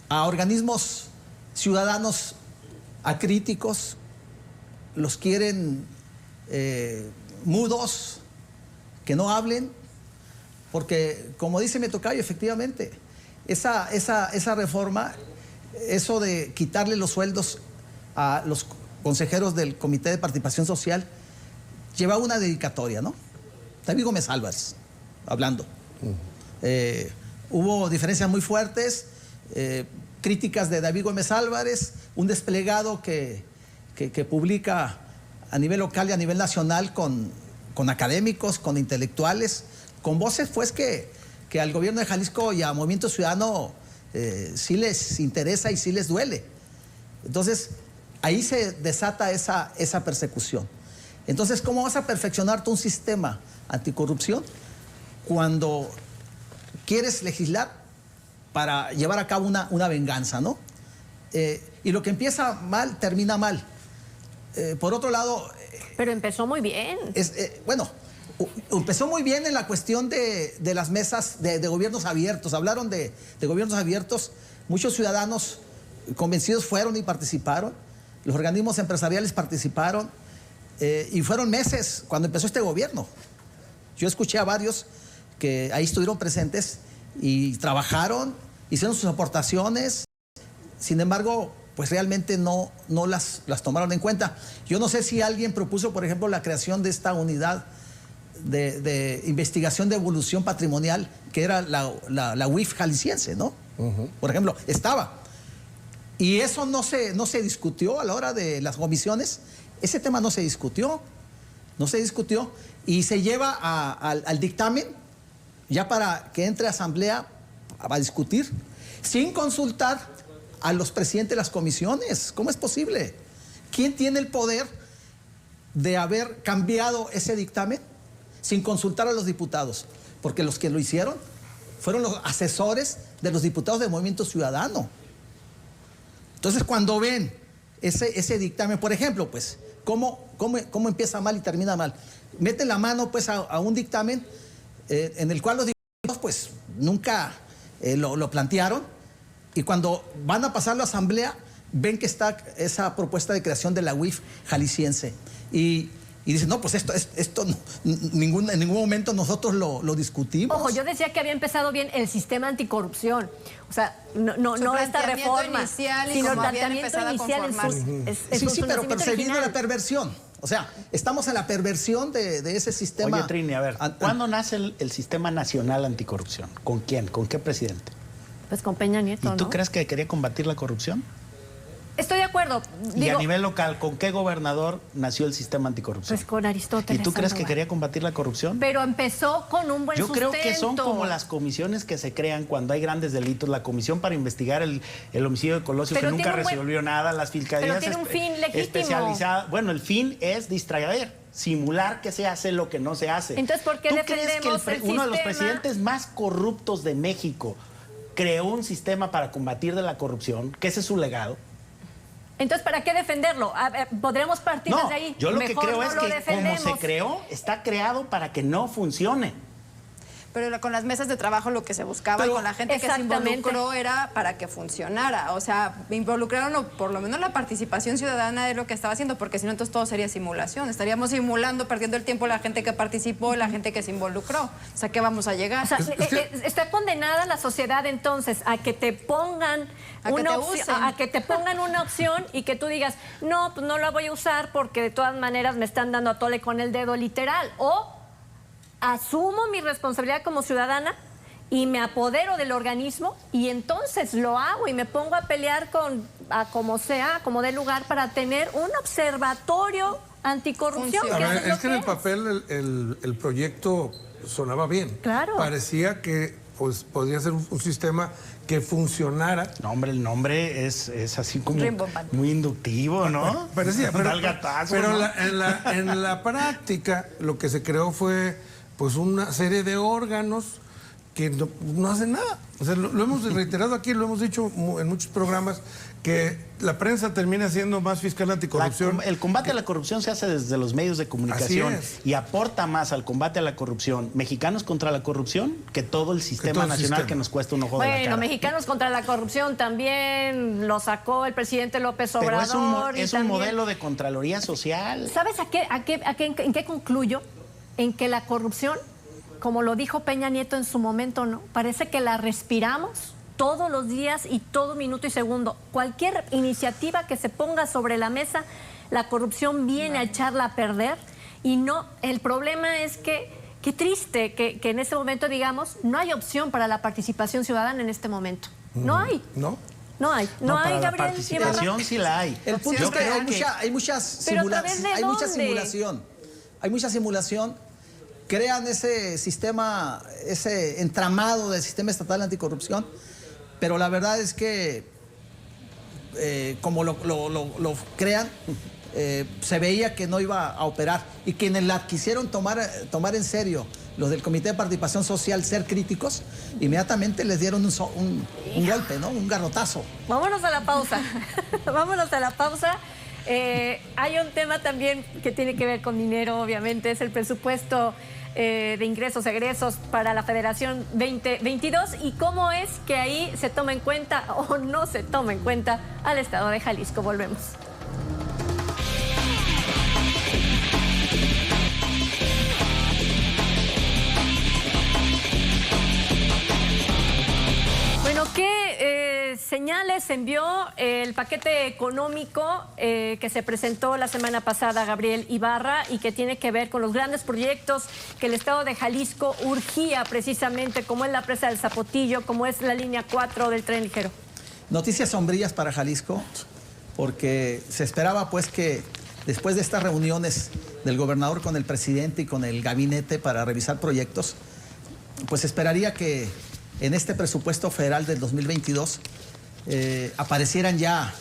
a organismos ciudadanos acríticos, los quieren mudos, que no hablen, porque como dice mi tocayo, efectivamente, esa reforma, eso de quitarle los sueldos a los consejeros del Comité de Participación Social, lleva una dedicatoria, ¿no? David Gómez Álvarez, hablando. Hubo diferencias muy fuertes, críticas de David Gómez Álvarez, un desplegado que publica a nivel local y a nivel nacional con con académicos, con intelectuales, con voces pues que al gobierno de Jalisco y a Movimiento Ciudadano sí les interesa y sí les duele. Entonces, ahí se desata esa persecución. Entonces, ¿cómo vas a perfeccionar tú un sistema anticorrupción cuando quieres legislar para llevar a cabo una venganza, ¿no? Y lo que empieza mal, termina mal. Por otro lado... Pero empezó muy bien. Bueno, empezó muy bien en la cuestión de las mesas de gobiernos abiertos. Hablaron de gobiernos abiertos. Muchos ciudadanos convencidos fueron y participaron. Los organismos empresariales participaron. Y fueron meses cuando empezó este gobierno. Yo escuché a varios que ahí estuvieron presentes y trabajaron, hicieron sus aportaciones. Sin embargo, pues realmente no las tomaron en cuenta. Yo no sé si alguien propuso, por ejemplo, la creación de esta unidad de investigación de evolución patrimonial, que era la UIF jalisciense, ¿no? Por ejemplo, estaba. Y eso no se discutió a la hora de las comisiones. Ese tema no se discutió. Y se lleva al dictamen ya para que entre a asamblea a discutir, sin consultar a los presidentes de las comisiones. ¿Cómo es posible? ¿Quién tiene el poder de haber cambiado ese dictamen sin consultar a los diputados? Porque los que lo hicieron fueron los asesores de los diputados del Movimiento Ciudadano. Entonces, cuando ven ese dictamen, por ejemplo, pues, ¿cómo empieza mal y termina mal? Meten la mano, pues, a un dictamen en el cual los diputados, pues, nunca lo plantearon, y cuando van a pasar la asamblea, ven que está esa propuesta de creación de la UIF jalisciense. Y dicen, no, pues esto en ningún momento nosotros lo discutimos. Ojo, yo decía que había empezado bien el sistema anticorrupción. O sea, no esta reforma, inicial y sino el cómo habían planteamiento empezado a inicial en Sí, pero se vino la original. perversión. O sea, estamos en la perversión de ese sistema. Oye, Trini, a ver, ¿cuándo nace el Sistema Nacional Anticorrupción? ¿Con quién? ¿Con qué presidente? Pues con Peña Nieto, ¿Y tú ¿no? crees que quería combatir la corrupción? Estoy de acuerdo. Y a nivel local, ¿con qué gobernador nació el sistema anticorrupción? Pues con Aristóteles. ¿Y tú crees que Sandoval. quería combatir la corrupción? Pero empezó con un buen Yo creo sustento. que son como las comisiones que se crean cuando hay grandes delitos. La comisión para investigar el homicidio de Colosio, Pero que nunca tiene un buen- resolvió nada. Las fiscalías Pero tiene un fin legítimo. especializadas. Bueno, el fin es distraer, simular que se hace lo que no se hace. Entonces, ¿por qué ¿Tú crees que defendemos el uno de los sistema? presidentes más corruptos de México creó un sistema para combatir de la corrupción? Que ese es su legado. Entonces, ¿para qué defenderlo? A ver, podremos partir No, desde ahí. yo lo que Mejor creo no es lo que defendemos. como se creó, está creado para que no funcione. Pero con las mesas de trabajo lo que se buscaba y con la gente que se Exactamente. involucró era para que funcionara. O sea, involucraron o por lo menos la participación ciudadana de lo que estaba haciendo, porque si no, entonces todo sería simulación. Estaríamos simulando, perdiendo el tiempo la gente que participó, la gente que se involucró. O sea, ¿qué vamos a llegar? O sea, está condenada la sociedad entonces a que te pongan A que te usen. a que te pongan una opción y que tú digas, no, pues no la voy a usar porque de todas maneras me están dando a tole con el dedo literal. O asumo mi responsabilidad como ciudadana y me apodero del organismo y entonces lo hago y me pongo a pelear como sea, como dé lugar, para tener un observatorio anticorrupción. Funciona. que A ver, eso lo es que en el es. papel el proyecto sonaba bien. Claro. Parecía que pues podría ser un sistema que funcionara. No, hombre, el nombre es así como Rimbombante. muy inductivo, ¿no? Parecía, Da el gatazo, pero ¿no? en la práctica lo que se creó fue pues una serie de órganos que no hacen nada. O sea, lo hemos reiterado aquí, lo hemos dicho en muchos programas, que la prensa termina siendo más fiscal anticorrupción. El combate a la corrupción se hace desde los medios de comunicación Así es. y aporta más al combate a la corrupción, Mexicanos contra la corrupción, que todo el sistema todo el nacional sistema. que nos cuesta un ojo de la Bueno, cara. Mexicanos contra la corrupción también lo sacó el presidente López Pero Obrador. es y un también- modelo de Contraloría Social. ¿Sabes en qué concluyo? En que la corrupción, como lo dijo Peña Nieto en su momento, ¿no? Parece que la respiramos todos los días y todo minuto y segundo. Cualquier iniciativa que se ponga sobre la mesa, la corrupción viene a echarla a perder. Y no, el problema es que, qué triste que en este momento, digamos, no hay opción para la participación ciudadana en este momento. No hay. ¿No? No hay. No, para hay, la Gabriel. participación sí la hay. El punto Yo es que creo hay muchas ¿Pero a través de hay mucha dónde? simulación. hay mucha simulación, crean ese sistema, ese entramado del sistema estatal anticorrupción, pero la verdad es que como lo crean, se veía que no iba a operar, y quienes la quisieron tomar en serio, los del Comité de Participación Social, ser críticos, inmediatamente les dieron un golpe, ¿no? Un garrotazo. Vámonos a la pausa. Vámonos a la pausa. Hay un tema también que tiene que ver con dinero, obviamente, es el presupuesto de ingresos, egresos para la Federación 2022, y cómo es que ahí se toma en cuenta o no se toma en cuenta al Estado de Jalisco. Volvemos. Bueno, ¿qué señales envió el paquete económico que se presentó la semana pasada, Gabriel Ibarra, y que tiene que ver con los grandes proyectos que el Estado de Jalisco urgía precisamente, como es la presa del Zapotillo, como es la línea 4 del tren ligero? Noticias sombrías para Jalisco, porque se esperaba pues que después de estas reuniones del gobernador con el presidente y con el gabinete para revisar proyectos, pues esperaría que en este presupuesto federal del 2022 aparecieran ya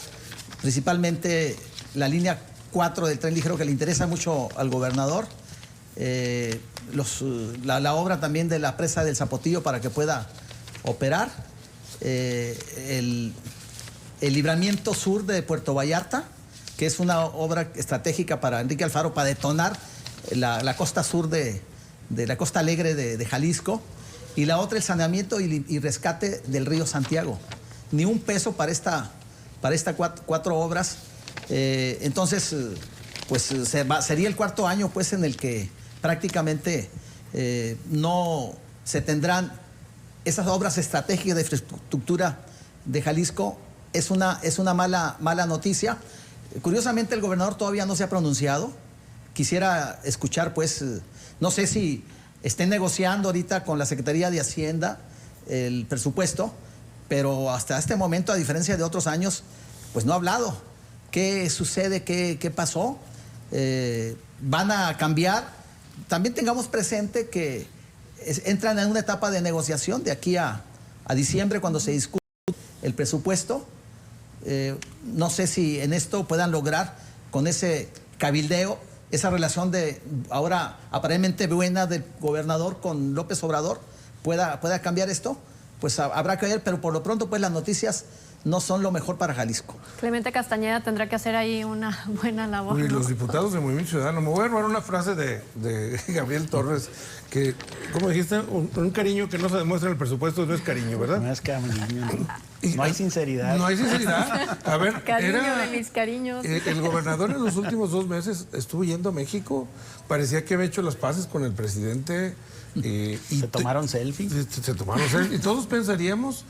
principalmente la línea 4 del tren ligero, que le interesa mucho al gobernador, la obra también de la presa del Zapotillo para que pueda operar, el libramiento sur de Puerto Vallarta, que es una obra estratégica para Enrique Alfaro, para detonar la costa sur de la Costa Alegre de Jalisco. Y la otra, el saneamiento y rescate del río Santiago. Ni un peso para estas cuatro obras. Entonces, pues sería el cuarto año pues, en el que prácticamente no se tendrán esas obras estratégicas de infraestructura de Jalisco. Es una mala noticia. Curiosamente, el gobernador todavía no se ha pronunciado. Quisiera escuchar, pues, no sé si estén negociando ahorita con la Secretaría de Hacienda el presupuesto, pero hasta este momento, a diferencia de otros años, pues no ha hablado. ¿Qué sucede? ¿Qué pasó? ¿Van a cambiar? También tengamos presente que entran en una etapa de negociación de aquí a diciembre, cuando se discute el presupuesto. No sé si en esto puedan lograr, con ese cabildeo, esa relación de ahora aparentemente buena del gobernador con López Obrador, pueda cambiar esto. Pues habrá que ver, pero por lo pronto pues las noticias no son lo mejor para Jalisco. Clemente Castañeda tendrá que hacer ahí una buena labor. Y ¿no? los diputados de Movimiento Ciudadano. Me voy a robar una frase de Gabriel Torres, que, ¿cómo dijiste? Un cariño que no se demuestra en el presupuesto no es cariño, ¿verdad? No es cariño. No hay sinceridad. No hay sinceridad. A ver, Cariño de mis cariños. El gobernador en los últimos 2 meses estuvo yendo a México. Parecía que había hecho las paces con el presidente. Se tomaron selfies. Se tomaron selfies. Y todos pensaríamos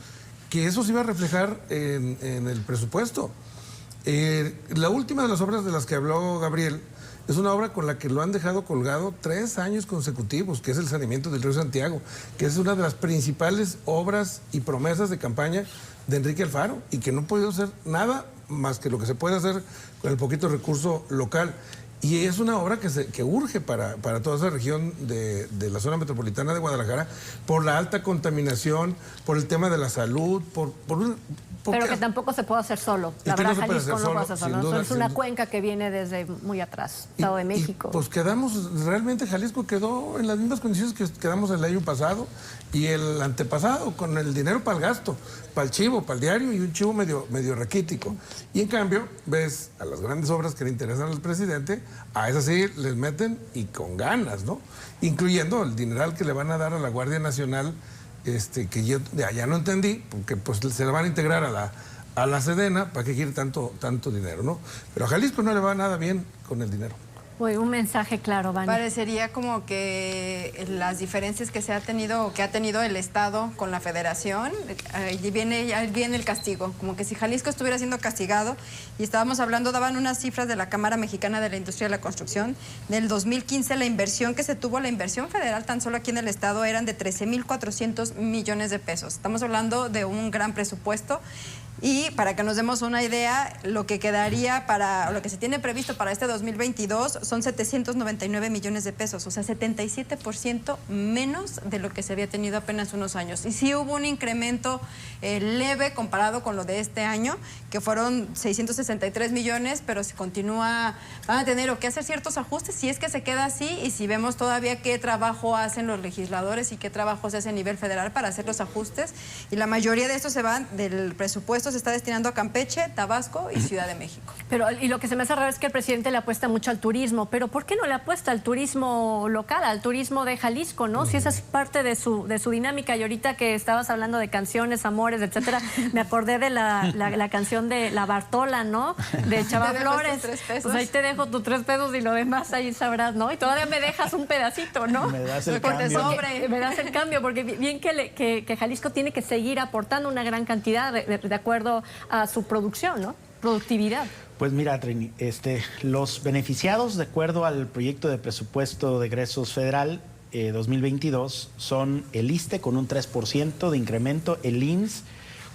que eso se iba a reflejar en el presupuesto. La última de las obras de las que habló Gabriel es una obra con la que lo han dejado colgado 3 años consecutivos, que es el saneamiento del río Santiago, que es una de las principales obras y promesas de campaña de Enrique Alfaro, y que no ha podido hacer nada más que lo que se puede hacer con el poquito recurso local. Y es una obra que urge para toda esa región de la zona metropolitana de Guadalajara, por la alta contaminación, por el tema de la salud, pero que tampoco se puede hacer solo. La verdad, Jalisco no puede hacer solo. Duda, es una cuenca que viene desde muy atrás, Estado de México. Pues realmente Jalisco quedó en las mismas condiciones que quedamos el año pasado y el antepasado, con el dinero para el gasto, para el chivo, para el diario, y un chivo medio raquítico. Y en cambio, ves a las grandes obras que le interesan al presidente, a esas sí les meten y con ganas, ¿no? Incluyendo el dineral que le van a dar a la Guardia Nacional, que yo ya no entendí, porque pues se le van a integrar a la Sedena. ¿Para qué quiere tanto dinero, no? Pero a Jalisco no le va nada bien con el dinero. Uy, un mensaje claro, Vani. Parecería como que las diferencias que se ha tenido o que ha tenido el Estado con la Federación, ahí viene el castigo, como que si Jalisco estuviera siendo castigado. Y estábamos hablando, daban unas cifras de la Cámara Mexicana de la Industria de la Construcción. Del 2015 la inversión que se tuvo, la inversión federal tan solo aquí en el Estado, eran de 13,400 millones de pesos. Estamos hablando de un gran presupuesto. Y para que nos demos una idea, lo que quedaría lo que se tiene previsto para este 2022 son 799 millones de pesos, o sea, 77% menos de lo que se había tenido apenas unos años. Y sí hubo un incremento leve comparado con lo de este año, que fueron 663 millones, pero se continúa, van a tener que hacer ciertos ajustes si es que se queda así, y si vemos todavía qué trabajo hacen los legisladores y qué trabajo se hace a nivel federal para hacer los ajustes. Y la mayoría de estos se van del presupuesto, se está destinando a Campeche, Tabasco y Ciudad de México. Pero y lo que se me hace raro es que el presidente le apuesta mucho al turismo, pero ¿por qué no le apuesta al turismo local, al turismo de Jalisco, no? Si esa es parte de su dinámica. Y ahorita que estabas hablando de canciones, amores, etcétera, me acordé de la canción de La Bartola, ¿no? De Chava Flores. Pues ahí te dejo tus 3 pesos y lo demás ahí sabrás, ¿no? Y todavía me dejas un pedacito, ¿no? Me das el Porque cambio. me das el cambio, porque bien que Jalisco tiene que seguir aportando una gran cantidad de acuerdo a su producción, ¿no? Productividad. Pues mira, Trini, los beneficiados, de acuerdo al proyecto de presupuesto de egresos federal 2022, son el ISSSTE con un 3% de incremento, el IMSS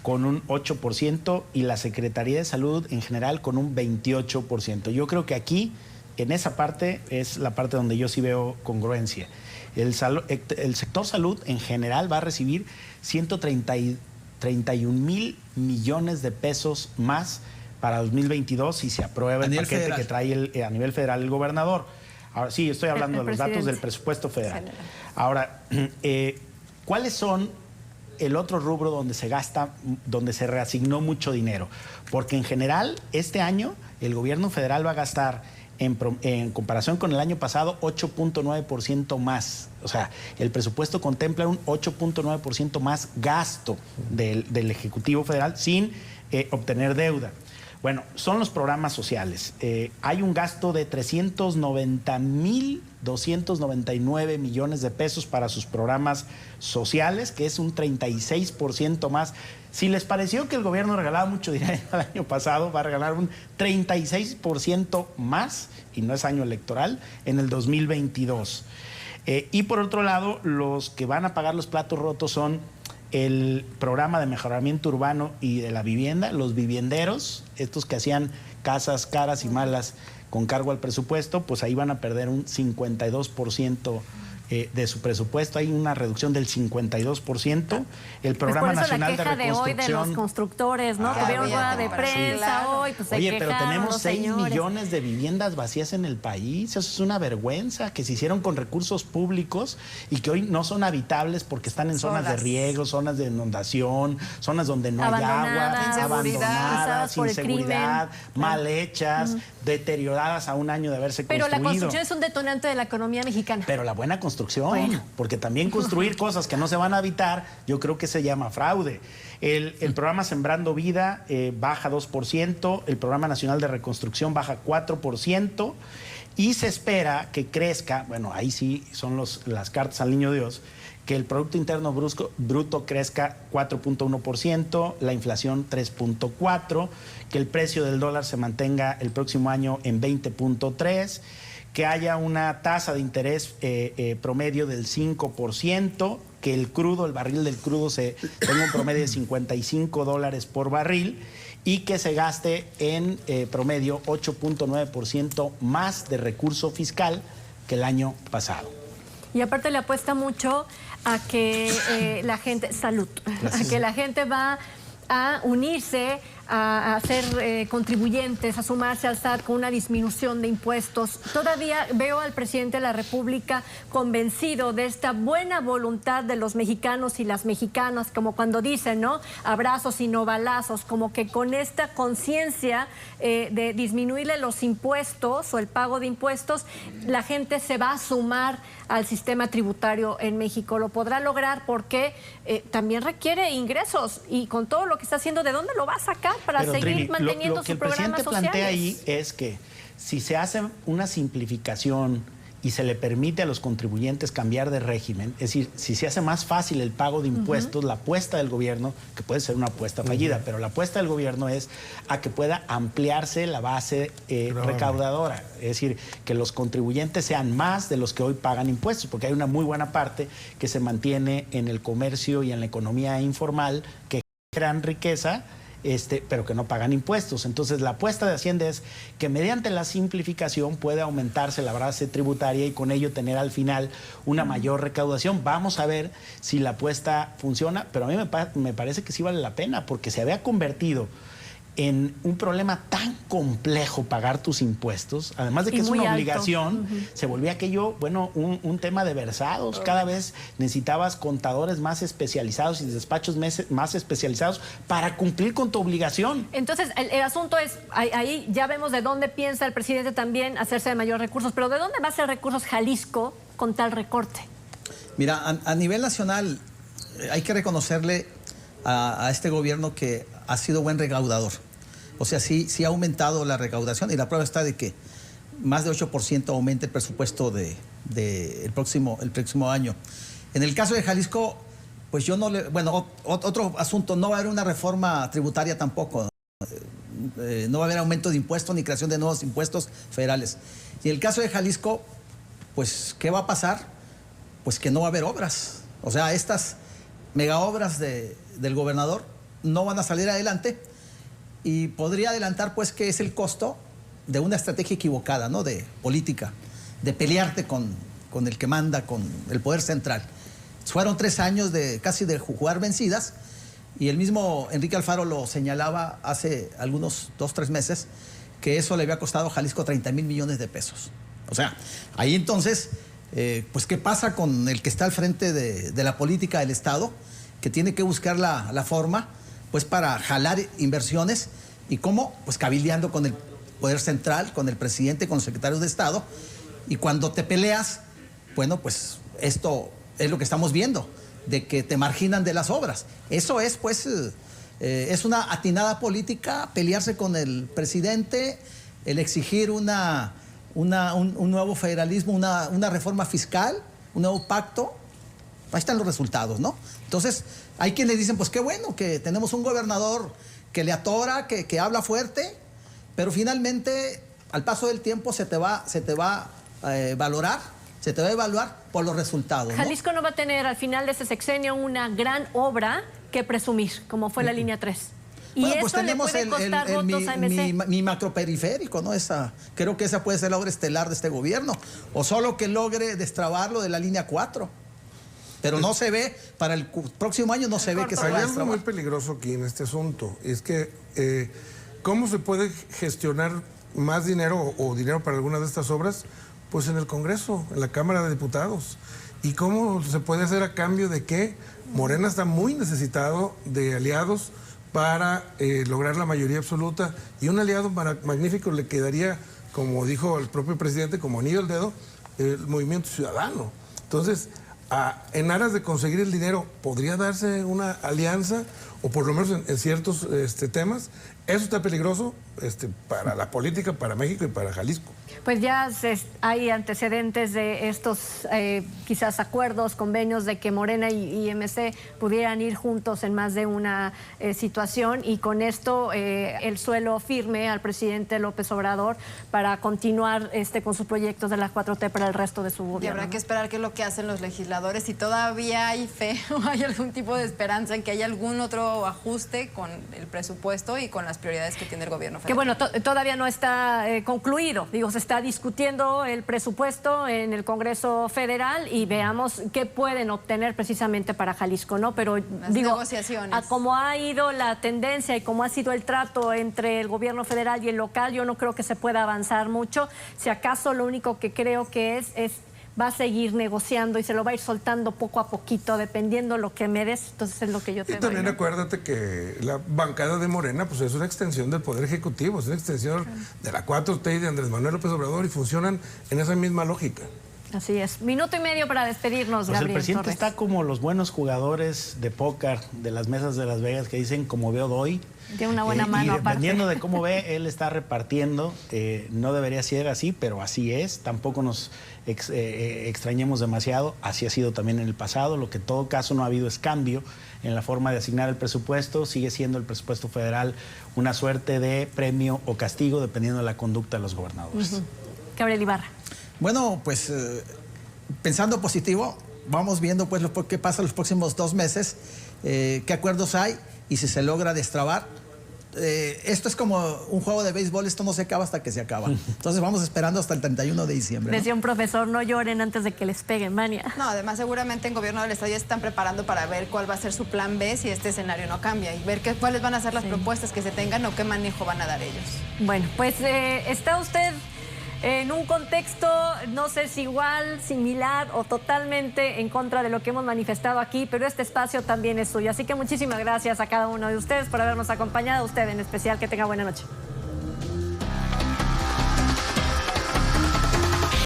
con un 8% y la Secretaría de Salud en general con un 28%. Yo creo que aquí, en esa parte, es la parte donde yo sí veo congruencia. El sector salud en general va a recibir 131 mil millones de pesos más para 2022 si se aprueba el paquete federal que trae a nivel federal el gobernador. Ahora sí, estoy hablando de los datos del presupuesto federal. Ahora, ¿cuáles son el otro rubro donde se gasta, donde se reasignó mucho dinero? Porque en general, este año, el gobierno federal va a gastar, en comparación con el año pasado, 8.9% más. O sea, el presupuesto contempla un 8.9% más gasto del Ejecutivo Federal sin obtener deuda. Bueno, son los programas sociales. Hay un gasto de 390,299 millones de pesos para sus programas sociales, que es un 36% más. Si les pareció que el gobierno regalaba mucho dinero el año pasado, va a regalar un 36% más, y no es año electoral, en el 2022. Y por otro lado, los que van a pagar los platos rotos son el programa de mejoramiento urbano y de la vivienda, los vivienderos, estos que hacían casas caras y malas con cargo al presupuesto, pues ahí van a perder un 52% de su presupuesto. Hay una reducción del 52%. El Programa Nacional de Reconstrucción. De hoy de los constructores, ¿no? Tuvieron rueda de prensa hoy, pues oye, pero tenemos 6 millones de viviendas vacías en el país. Eso es una vergüenza, que se hicieron con recursos públicos y que hoy no son habitables porque están en zonas de riego, zonas de inundación, zonas donde no hay agua, abandonadas, inseguridad, mal hechas, deterioradas a un año de haberse construido. Pero la construcción es un detonante de la economía mexicana. Pero la buena construcción, porque también construir cosas que no se van a habitar, yo creo que se llama fraude. El programa Sembrando Vida baja 2%, el Programa Nacional de Reconstrucción baja 4%, y se espera que crezca, bueno, ahí sí son las cartas al niño Dios, que el Producto Interno Bruto crezca 4.1%, la inflación 3.4%, que el precio del dólar se mantenga el próximo año en 20.3%, que haya una tasa de interés promedio del 5%, que el barril del crudo tenga un promedio de $55 por barril, y que se gaste en promedio 8.9% más de recurso fiscal que el año pasado. Y aparte le apuesta mucho a que la gente, a que la gente va a unirse, a ser contribuyentes, a sumarse al SAT con una disminución de impuestos. Todavía veo al presidente de la República convencido de esta buena voluntad de los mexicanos y las mexicanas, como cuando dicen, ¿no? Abrazos y no balazos, como que con esta conciencia de disminuirle los impuestos o el pago de impuestos, la gente se va a sumar al sistema tributario en México. Lo podrá lograr porque también requiere ingresos, y con todo lo que está haciendo, ¿de dónde lo va a sacar para seguir Trini, manteniendo sus programas sociales? Lo que el presidente plantea ahí es que si se hace una simplificación y se le permite a los contribuyentes cambiar de régimen, es decir, si se hace más fácil el pago de impuestos, la apuesta del gobierno, que puede ser una apuesta fallida, pero la apuesta del gobierno es a que pueda ampliarse la base recaudadora, es decir, que los contribuyentes sean más de los que hoy pagan impuestos, porque hay una muy buena parte que se mantiene en el comercio y en la economía informal, que generan riqueza pero que no pagan impuestos. Entonces, la apuesta de Hacienda es que mediante la simplificación puede aumentarse la base tributaria y con ello tener al final una mayor recaudación. Vamos a ver si la apuesta funciona, pero a mí me parece que sí vale la pena, porque se había convertido en un problema tan complejo pagar tus impuestos, además de que es una obligación, se volvía aquello, bueno, un tema de versados. Cada vez necesitabas contadores más especializados y despachos más especializados para cumplir con tu obligación. Entonces, el asunto es, ahí ya vemos de dónde piensa el presidente también hacerse de mayores recursos, pero ¿de dónde va a ser recursos Jalisco con tal recorte? Mira, a nivel nacional hay que reconocerle a este gobierno que ha sido buen recaudador. O sea, sí ha aumentado la recaudación y la prueba está de que más de 8% aumenta el presupuesto el próximo año. En el caso de Jalisco, pues yo no le... Bueno, otro asunto, no va a haber una reforma tributaria tampoco. No va a haber aumento de impuestos ni creación de nuevos impuestos federales. Y en el caso de Jalisco, pues, ¿qué va a pasar? Pues que no va a haber obras. O sea, estas mega obras del gobernador no van a salir adelante. Y podría adelantar, pues, que es el costo de una estrategia equivocada, ¿no? De política, de pelearte con el que manda, con el poder central. Fueron 3 años casi de jugar vencidas, y el mismo Enrique Alfaro lo señalaba hace algunos 2-3 meses, que eso le había costado a Jalisco 30,000 millones de pesos. O sea, ahí entonces, pues, ¿qué pasa con el que está al frente de la política del Estado, que tiene que buscar la forma, pues, para jalar inversiones? ¿Y cómo? Pues cabildeando con el poder central, con el presidente, con los secretarios de Estado. Y cuando te peleas, bueno, pues esto es lo que estamos viendo, de que te marginan de las obras. Eso es, pues, es una atinada política, pelearse con el presidente, el exigir un nuevo federalismo, una reforma fiscal, un nuevo pacto. Ahí están los resultados, ¿no? Entonces, hay quienes dicen, pues qué bueno que tenemos un gobernador que le atora, que habla fuerte, pero finalmente, al paso del tiempo, se te va a valorar, se te va a evaluar por los resultados, ¿no? Jalisco no va a tener al final de ese sexenio una gran obra que presumir, como fue la línea 3. Y bueno, eso pues tenemos le puede costar votos a MC. mi macroperiférico, ¿no? Creo que esa puede ser la obra estelar de este gobierno, o solo que logre destrabarlo de la línea 4. Pero no se ve, para el próximo año no se ve que se vaya a destrabar. Hay algo muy peligroso aquí en este asunto, es que ¿cómo se puede gestionar más dinero o dinero para algunas de estas obras? Pues en el Congreso, en la Cámara de Diputados. ¿Y cómo se puede hacer a cambio de que Morena está muy necesitado de aliados para lograr la mayoría absoluta? Y un aliado magnífico le quedaría, como dijo el propio presidente, como anillo al dedo, el Movimiento Ciudadano. Entonces, en aras de conseguir el dinero, ¿podría darse una alianza? O por lo menos en ciertos temas. Eso está peligroso para la política, para México y para Jalisco. Pues ya hay antecedentes de estos quizás acuerdos, convenios de que Morena y MC pudieran ir juntos en más de una situación, y con esto el suelo firme al presidente López Obrador para continuar con sus proyectos de la 4T para el resto de su gobierno. Y habrá que esperar qué es lo que hacen los legisladores, si todavía hay fe o hay algún tipo de esperanza en que haya algún otro ajuste con el presupuesto y con las prioridades que tiene el gobierno federal. Que bueno, todavía no está concluido. Digo, se está discutiendo el presupuesto en el Congreso Federal y veamos qué pueden obtener precisamente para Jalisco, ¿no? Pero las negociaciones. A cómo ha ido la tendencia y cómo ha sido el trato entre el gobierno federal y el local, yo no creo que se pueda avanzar mucho. Si acaso lo único que creo que va a seguir negociando y se lo va a ir soltando poco a poquito, dependiendo lo que me des. Entonces es lo que yo te doy. Y también acuérdate que la bancada de Morena pues es una extensión del Poder Ejecutivo, es una extensión de la 4T y de Andrés Manuel López Obrador, y funcionan en esa misma lógica. Así es. Minuto y medio para despedirnos, pues Gabriel el presidente Torres. está como los buenos jugadores de póker de las mesas de Las Vegas que dicen, como veo, doy. Tiene una buena mano, y dependiendo aparte. de cómo ve, él está repartiendo. No debería ser así, pero así es. Tampoco nos extrañemos demasiado. Así ha sido también en el pasado. Lo que en todo caso no ha habido es cambio en la forma de asignar el presupuesto. Sigue siendo el presupuesto federal una suerte de premio o castigo dependiendo de la conducta de los gobernadores. Gabriel Ibarra. Bueno, pues pensando positivo, vamos viendo pues qué pasa los próximos 2 meses, qué acuerdos hay, y si se logra destrabar esto es como un juego de béisbol, esto no se acaba hasta que se acaba. Entonces vamos esperando hasta el 31 de diciembre. Decía un profesor, no lloren antes de que les peguen, Mania. No, además seguramente en gobierno del estado ya están preparando para ver cuál va a ser su plan B si este escenario no cambia y ver cuáles van a ser las propuestas que se tengan o qué manejo van a dar ellos. Bueno, pues está usted en un contexto, no sé si igual, similar o totalmente en contra de lo que hemos manifestado aquí, pero este espacio también es suyo. Así que muchísimas gracias a cada uno de ustedes por habernos acompañado, a usted en especial, que tenga buena noche.